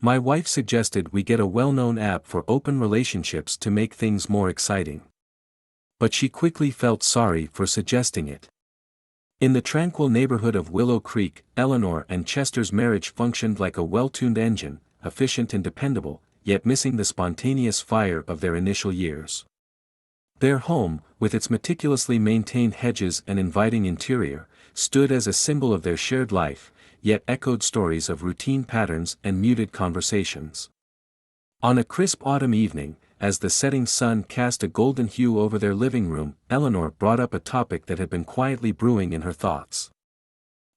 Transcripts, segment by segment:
My wife suggested we get a well-known app for open relationships to make things more exciting. But she quickly felt sorry for suggesting it. In the tranquil neighborhood of Willow Creek, Eleanor and Chester's marriage functioned like a well-tuned engine, efficient and dependable, yet missing the spontaneous fire of their initial years. Their home, with its meticulously maintained hedges and inviting interior, stood as a symbol of their shared life, yet echoed stories of routine patterns and muted conversations. On a crisp autumn evening, as the setting sun cast a golden hue over their living room, Eleanor brought up a topic that had been quietly brewing in her thoughts.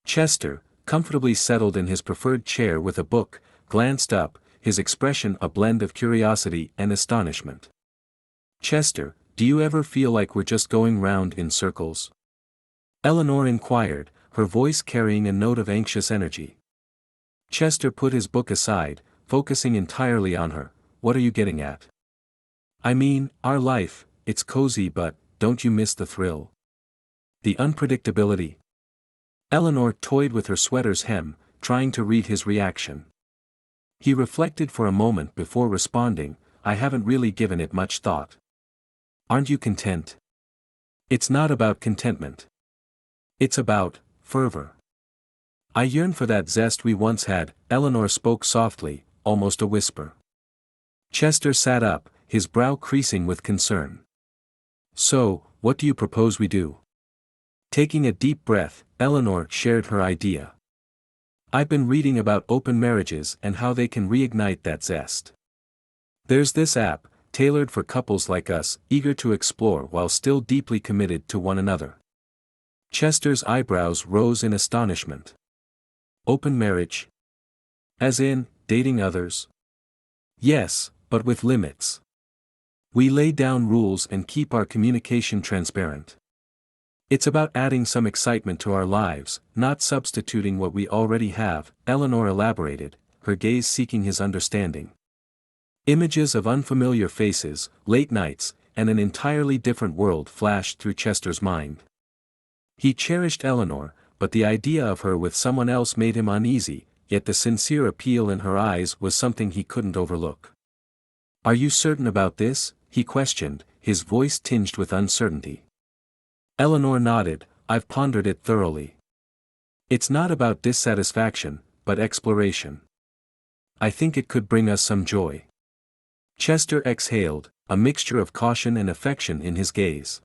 Chester, comfortably settled in his preferred chair with a book, glanced up, his expression a blend of curiosity and astonishment. "Chester, do you ever feel like we're just going round in circles?" Eleanor inquired, her voice carrying a note of anxious energy. Chester put his book aside, focusing entirely on her. "What are you getting at?" "I mean, our life, it's cozy but, don't you miss the thrill? The unpredictability?" Eleanor toyed with her sweater's hem, trying to read his reaction. He reflected for a moment before responding, "I haven't really given it much thought." "Aren't you content?" "It's not about contentment. It's about fervor. I yearn for that zest we once had." Eleanor spoke softly, almost a whisper. Chester sat up, his brow creasing with concern. "So, what do you propose we do?" Taking a deep breath, Eleanor shared her idea. "I've been reading about open marriages and how they can reignite that zest. There's this app, tailored for couples like us, eager to explore while still deeply committed to one another." Chester's eyebrows rose in astonishment. "Open marriage? As in, dating others?" "Yes, but with limits. We lay down rules and keep our communication transparent. It's about adding some excitement to our lives, not substituting what we already have," Eleanor elaborated, her gaze seeking his understanding. Images of unfamiliar faces, late nights, and an entirely different world flashed through Chester's mind. He cherished Eleanor, but the idea of her with someone else made him uneasy, yet the sincere appeal in her eyes was something he couldn't overlook. "Are you certain about this?" he questioned, his voice tinged with uncertainty. Eleanor nodded. "I've pondered it thoroughly. It's not about dissatisfaction, but exploration. I think it could bring us some joy." Chester exhaled, a mixture of caution and affection in his gaze.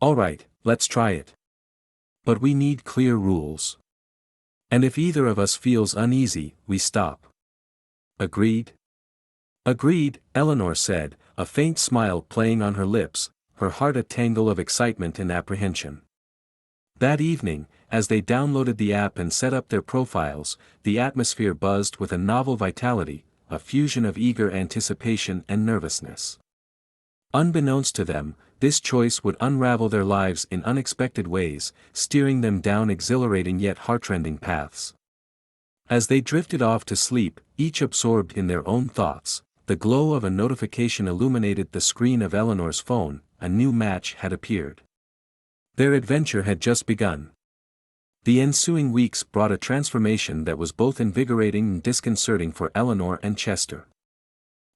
"All right, let's try it. But we need clear rules. And if either of us feels uneasy, we stop. Agreed?" "Agreed," Eleanor said, a faint smile playing on her lips, her heart a tangle of excitement and apprehension. That evening, as they downloaded the app and set up their profiles, the atmosphere buzzed with a novel vitality, a fusion of eager anticipation and nervousness. Unbeknownst to them, this choice would unravel their lives in unexpected ways, steering them down exhilarating yet heartrending paths. As they drifted off to sleep, each absorbed in their own thoughts, the glow of a notification illuminated the screen of Eleanor's phone. A new match had appeared. Their adventure had just begun. The ensuing weeks brought a transformation that was both invigorating and disconcerting for Eleanor and Chester.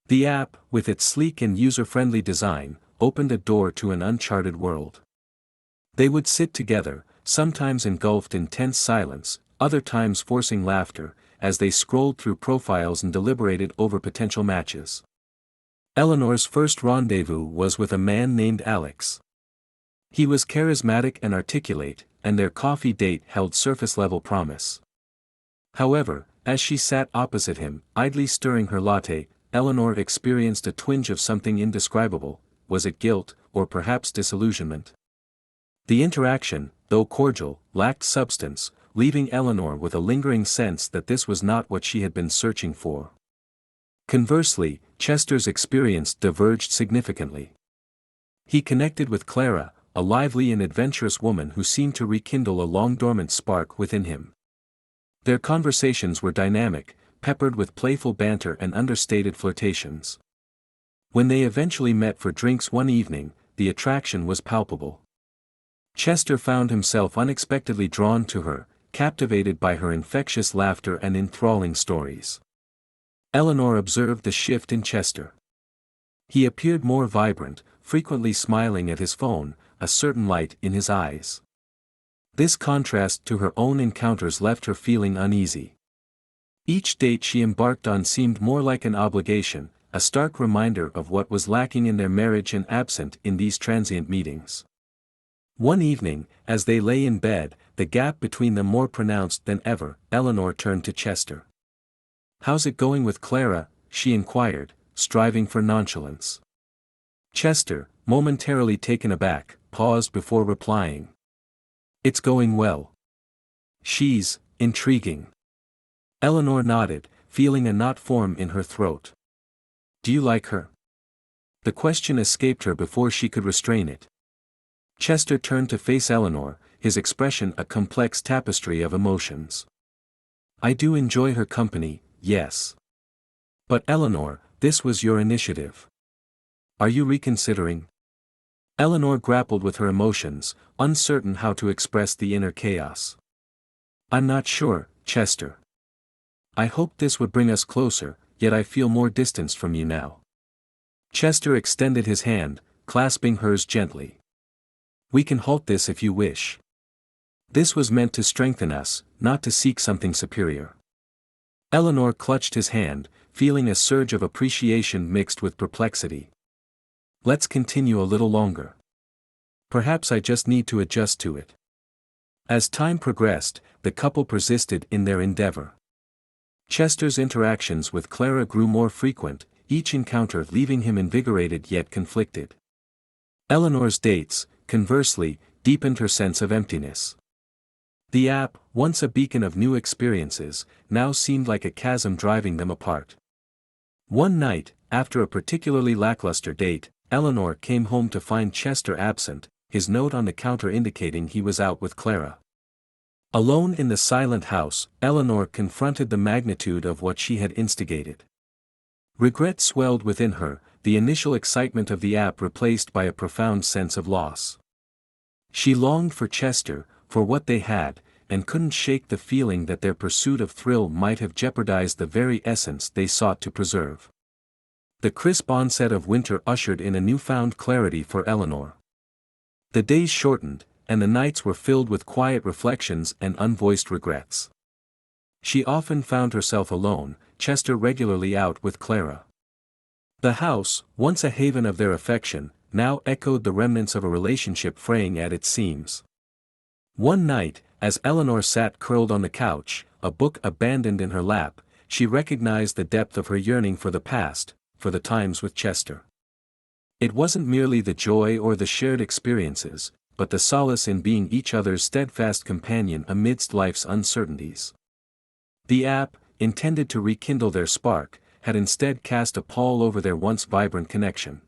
The app, with its sleek and user-friendly design, opened a door to an uncharted world. They would sit together, sometimes engulfed in tense silence, other times forcing laughter, as they scrolled through profiles and deliberated over potential matches. Eleanor's first rendezvous was with a man named Alex. He was charismatic and articulate, and their coffee date held surface-level promise. However, as she sat opposite him, idly stirring her latte, Eleanor experienced a twinge of something indescribable. Was it guilt, or perhaps disillusionment? The interaction, though cordial, lacked substance, leaving Eleanor with a lingering sense that this was not what she had been searching for. Conversely, Chester's experience diverged significantly. He connected with Clara, a lively and adventurous woman who seemed to rekindle a long-dormant spark within him. Their conversations were dynamic, peppered with playful banter and understated flirtations. When they eventually met for drinks one evening, the attraction was palpable. Chester found himself unexpectedly drawn to her, captivated by her infectious laughter and enthralling stories. Eleanor observed the shift in Chester. He appeared more vibrant, frequently smiling at his phone, a certain light in his eyes. This contrast to her own encounters left her feeling uneasy. Each date she embarked on seemed more like an obligation, a stark reminder of what was lacking in their marriage and absent in these transient meetings. One evening, as they lay in bed, the gap between them more pronounced than ever, Eleanor turned to Chester. "How's it going with Clara?" she inquired, striving for nonchalance. Chester, momentarily taken aback, paused before replying. "It's going well. She's intriguing." Eleanor nodded, feeling a knot form in her throat. "Do you like her?" The question escaped her before she could restrain it. Chester turned to face Eleanor, his expression a complex tapestry of emotions. "I do enjoy her company, yes. But Eleanor, this was your initiative. Are you reconsidering?" Eleanor grappled with her emotions, uncertain how to express the inner chaos. "I'm not sure, Chester. I hoped this would bring us closer, yet I feel more distanced from you now." Chester extended his hand, clasping hers gently. "We can halt this if you wish. This was meant to strengthen us, not to seek something superior." Eleanor clutched his hand, feeling a surge of appreciation mixed with perplexity. "Let's continue a little longer. Perhaps I just need to adjust to it." As time progressed, the couple persisted in their endeavor. Chester's interactions with Clara grew more frequent, each encounter leaving him invigorated yet conflicted. Eleanor's dates, conversely, deepened her sense of emptiness. The app, once a beacon of new experiences, now seemed like a chasm driving them apart. One night, after a particularly lackluster date, Eleanor came home to find Chester absent, his note on the counter indicating he was out with Clara. Alone in the silent house, Eleanor confronted the magnitude of what she had instigated. Regret swelled within her, the initial excitement of the app replaced by a profound sense of loss. She longed for Chester, for what they had, and couldn't shake the feeling that their pursuit of thrill might have jeopardized the very essence they sought to preserve. The crisp onset of winter ushered in a newfound clarity for Eleanor. The days shortened, and the nights were filled with quiet reflections and unvoiced regrets. She often found herself alone, Chester regularly out with Clara. The house, once a haven of their affection, now echoed the remnants of a relationship fraying at its seams. One night, as Eleanor sat curled on the couch, a book abandoned in her lap, she recognized the depth of her yearning for the past, for the times with Chester. It wasn't merely the joy or the shared experiences, but the solace in being each other's steadfast companion amidst life's uncertainties. The app, intended to rekindle their spark, had instead cast a pall over their once vibrant connection.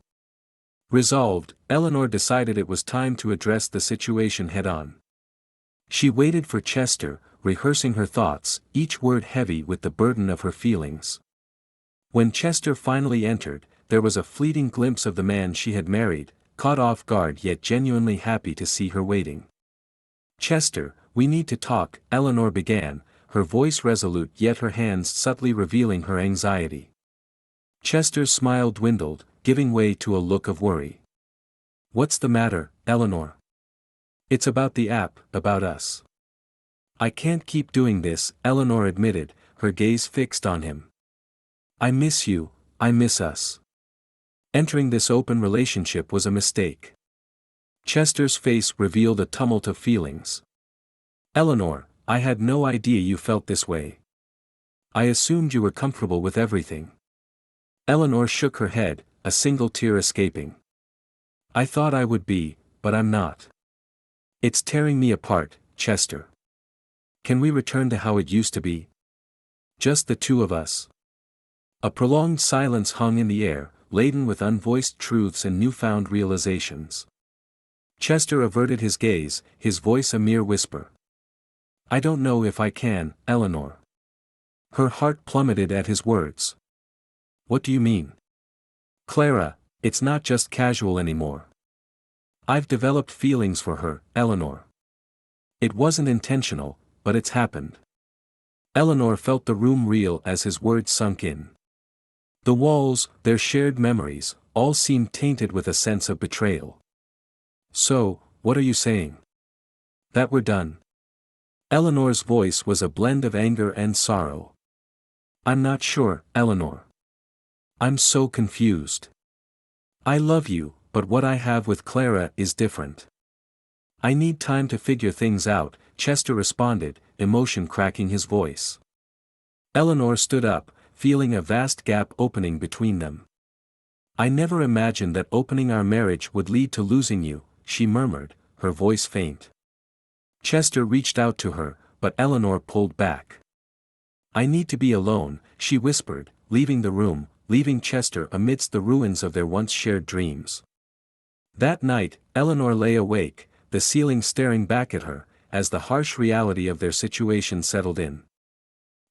Resolved, Eleanor decided it was time to address the situation head-on. She waited for Chester, rehearsing her thoughts, each word heavy with the burden of her feelings. When Chester finally entered, there was a fleeting glimpse of the man she had married, caught off guard yet genuinely happy to see her waiting. "Chester, we need to talk," Eleanor began, her voice resolute yet her hands subtly revealing her anxiety. Chester's smile dwindled, giving way to a look of worry. "What's the matter, Eleanor?" "It's about the app, about us. I can't keep doing this," Eleanor admitted, her gaze fixed on him. "I miss you, I miss us. Entering this open relationship was a mistake." Chester's face revealed a tumult of feelings. "Eleanor, I had no idea you felt this way. I assumed you were comfortable with everything." Eleanor shook her head, a single tear escaping. "I thought I would be, but I'm not. It's tearing me apart, Chester. Can we return to how it used to be? Just the two of us?" A prolonged silence hung in the air, laden with unvoiced truths and newfound realizations. Chester averted his gaze, his voice a mere whisper. "I don't know if I can, Eleanor." Her heart plummeted at his words. "What do you mean?" "Clara, it's not just casual anymore. I've developed feelings for her, Eleanor. It wasn't intentional, but it's happened." Eleanor felt the room reel as his words sunk in. The walls, their shared memories, all seemed tainted with a sense of betrayal. So, what are you saying? That we're done? Eleanor's voice was a blend of anger and sorrow. I'm not sure, Eleanor. I'm so confused. I love you, but what I have with Clara is different. I need time to figure things out, Chester responded, emotion cracking his voice. Eleanor stood up, feeling a vast gap opening between them. I never imagined that opening our marriage would lead to losing you, she murmured, her voice faint. Chester reached out to her, but Eleanor pulled back. I need to be alone, she whispered, leaving the room, leaving Chester amidst the ruins of their once shared dreams. That night, Eleanor lay awake, the ceiling staring back at her, as the harsh reality of their situation settled in.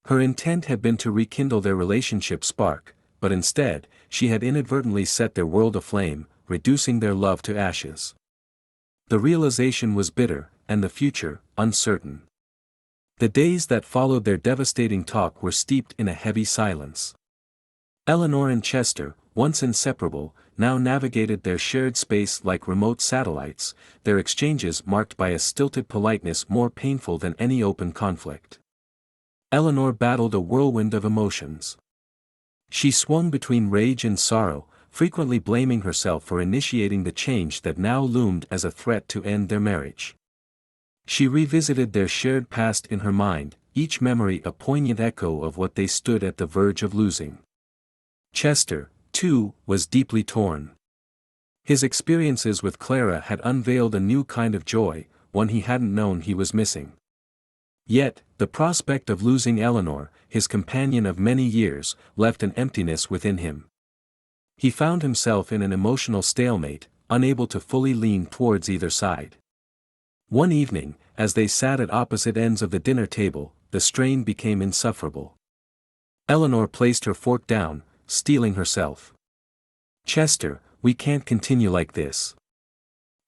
Her intent had been to rekindle their relationship spark, but instead, she had inadvertently set their world aflame, reducing their love to ashes. The realization was bitter, and the future, uncertain. The days that followed their devastating talk were steeped in a heavy silence. Eleanor and Chester, once inseparable, now navigated their shared space like remote satellites, their exchanges marked by a stilted politeness more painful than any open conflict. Eleanor battled a whirlwind of emotions. She swung between rage and sorrow, frequently blaming herself for initiating the change that now loomed as a threat to end their marriage. She revisited their shared past in her mind, each memory a poignant echo of what they stood at the verge of losing. Chester, too, was deeply torn. His experiences with Clara had unveiled a new kind of joy, one he hadn't known he was missing. Yet, the prospect of losing Eleanor, his companion of many years, left an emptiness within him. He found himself in an emotional stalemate, unable to fully lean towards either side. One evening, as they sat at opposite ends of the dinner table, the strain became insufferable. Eleanor placed her fork down, steeling herself. Chester, we can't continue like this.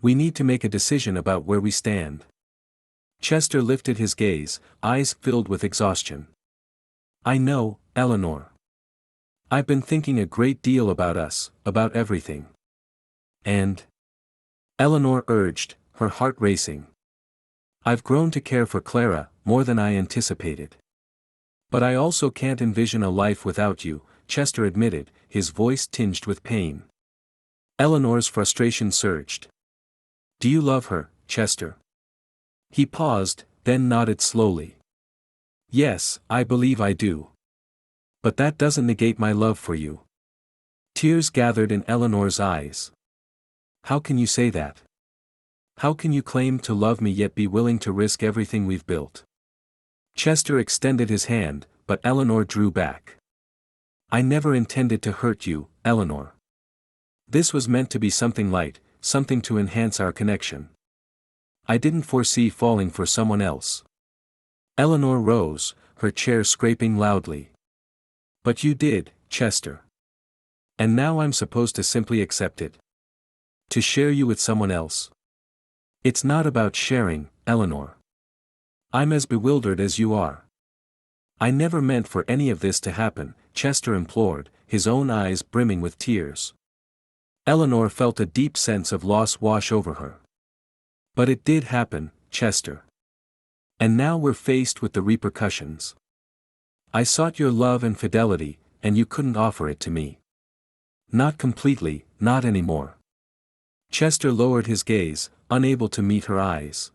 We need to make a decision about where we stand. Chester lifted his gaze, eyes filled with exhaustion. I know, Eleanor. I've been thinking a great deal about us, about everything. And? Eleanor urged, her heart racing. I've grown to care for Clara, more than I anticipated. But I also can't envision a life without you, Chester admitted, his voice tinged with pain. Eleanor's frustration surged. Do you love her, Chester? He paused, then nodded slowly. Yes, I believe I do. But that doesn't negate my love for you. Tears gathered in Eleanor's eyes. How can you say that? How can you claim to love me yet be willing to risk everything we've built? Chester extended his hand, but Eleanor drew back. I never intended to hurt you, Eleanor. This was meant to be something light, something to enhance our connection. I didn't foresee falling for someone else. Eleanor rose, her chair scraping loudly. But you did, Chester. And now I'm supposed to simply accept it? To share you with someone else? It's not about sharing, Eleanor. I'm as bewildered as you are. I never meant for any of this to happen, Chester implored, his own eyes brimming with tears. Eleanor felt a deep sense of loss wash over her. But it did happen, Chester. And now we're faced with the repercussions. I sought your love and fidelity, and you couldn't offer it to me. Not completely, not anymore. Chester lowered his gaze, unable to meet her eyes.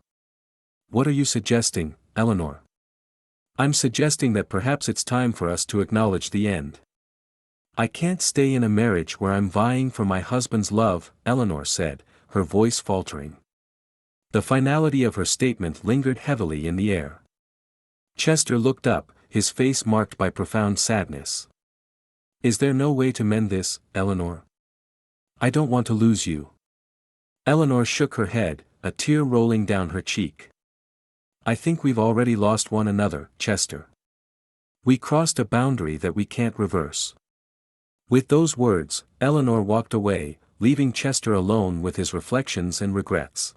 What are you suggesting, Eleanor? I'm suggesting that perhaps it's time for us to acknowledge the end. I can't stay in a marriage where I'm vying for my husband's love, Eleanor said, her voice faltering. The finality of her statement lingered heavily in the air. Chester looked up, his face marked by profound sadness. Is there no way to mend this, Eleanor? I don't want to lose you. Eleanor shook her head, a tear rolling down her cheek. I think we've already lost one another, Chester. We crossed a boundary that we can't reverse. With those words, Eleanor walked away, leaving Chester alone with his reflections and regrets.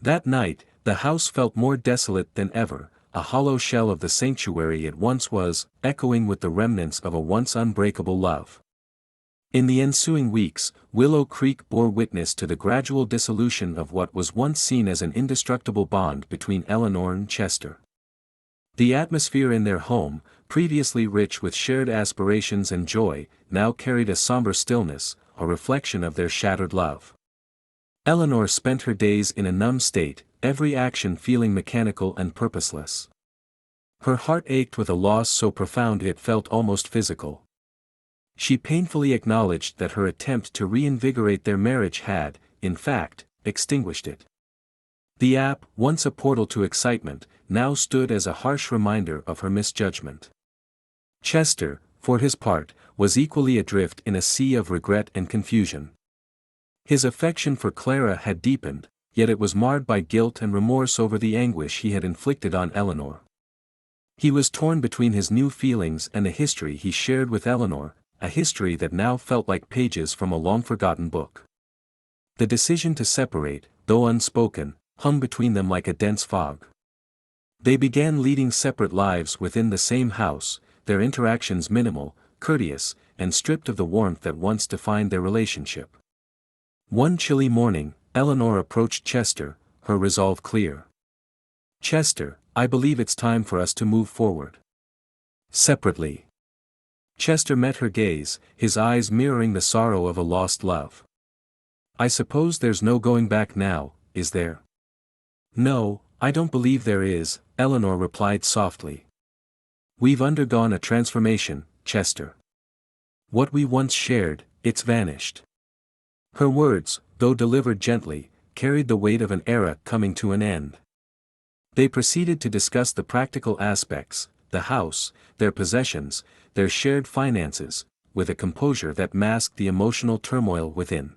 That night, the house felt more desolate than ever, a hollow shell of the sanctuary it once was, echoing with the remnants of a once unbreakable love. In the ensuing weeks, Willow Creek bore witness to the gradual dissolution of what was once seen as an indestructible bond between Eleanor and Chester. The atmosphere in their home, previously rich with shared aspirations and joy, now carried a somber stillness, a reflection of their shattered love. Eleanor spent her days in a numb state, every action feeling mechanical and purposeless. Her heart ached with a loss so profound it felt almost physical. She painfully acknowledged that her attempt to reinvigorate their marriage had, in fact, extinguished it. The app, once a portal to excitement, now stood as a harsh reminder of her misjudgment. Chester, for his part, was equally adrift in a sea of regret and confusion. His affection for Clara had deepened, yet it was marred by guilt and remorse over the anguish he had inflicted on Eleanor. He was torn between his new feelings and the history he shared with Eleanor, a history that now felt like pages from a long-forgotten book. The decision to separate, though unspoken, hung between them like a dense fog. They began leading separate lives within the same house, their interactions minimal, courteous, and stripped of the warmth that once defined their relationship. One chilly morning, Eleanor approached Chester, her resolve clear. "Chester, I believe it's time for us to move forward. Separately." Chester met her gaze, his eyes mirroring the sorrow of a lost love. "I suppose there's no going back now, is there?" "No, I don't believe there is," Eleanor replied softly. "We've undergone a transformation, Chester. What we once shared, it's vanished." Her words, though delivered gently, carried the weight of an era coming to an end. They proceeded to discuss the practical aspects, the house, their possessions, their shared finances, with a composure that masked the emotional turmoil within.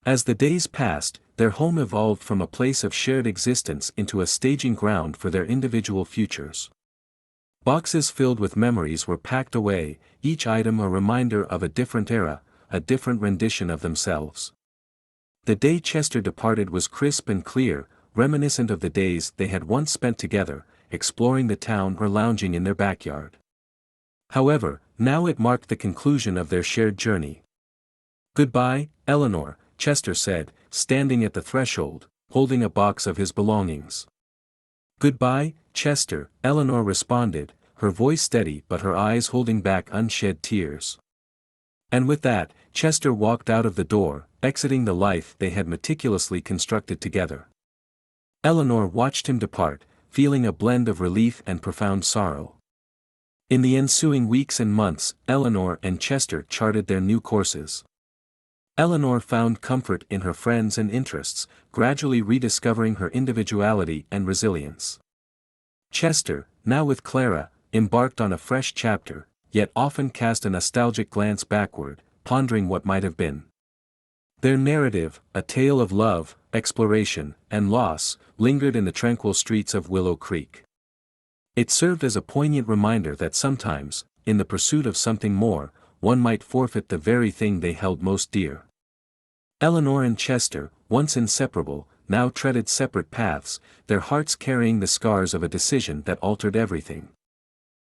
As the days passed, their home evolved from a place of shared existence into a staging ground for their individual futures. Boxes filled with memories were packed away, each item a reminder of a different era, a different rendition of themselves. The day Chester departed was crisp and clear, reminiscent of the days they had once spent together, exploring the town or lounging in their backyard. However, now it marked the conclusion of their shared journey. "Goodbye, Eleanor," Chester said, standing at the threshold, holding a box of his belongings. "Goodbye, Chester," Eleanor responded, her voice steady but her eyes holding back unshed tears. And with that, Chester walked out of the door, exiting the life they had meticulously constructed together. Eleanor watched him depart, feeling a blend of relief and profound sorrow. In the ensuing weeks and months, Eleanor and Chester charted their new courses. Eleanor found comfort in her friends and interests, gradually rediscovering her individuality and resilience. Chester, now with Clara, embarked on a fresh chapter, yet often cast a nostalgic glance backward, pondering what might have been. Their narrative, a tale of love, exploration, and loss, lingered in the tranquil streets of Willow Creek. It served as a poignant reminder that sometimes, in the pursuit of something more, one might forfeit the very thing they held most dear. Eleanor and Chester, once inseparable, now treaded separate paths, their hearts carrying the scars of a decision that altered everything.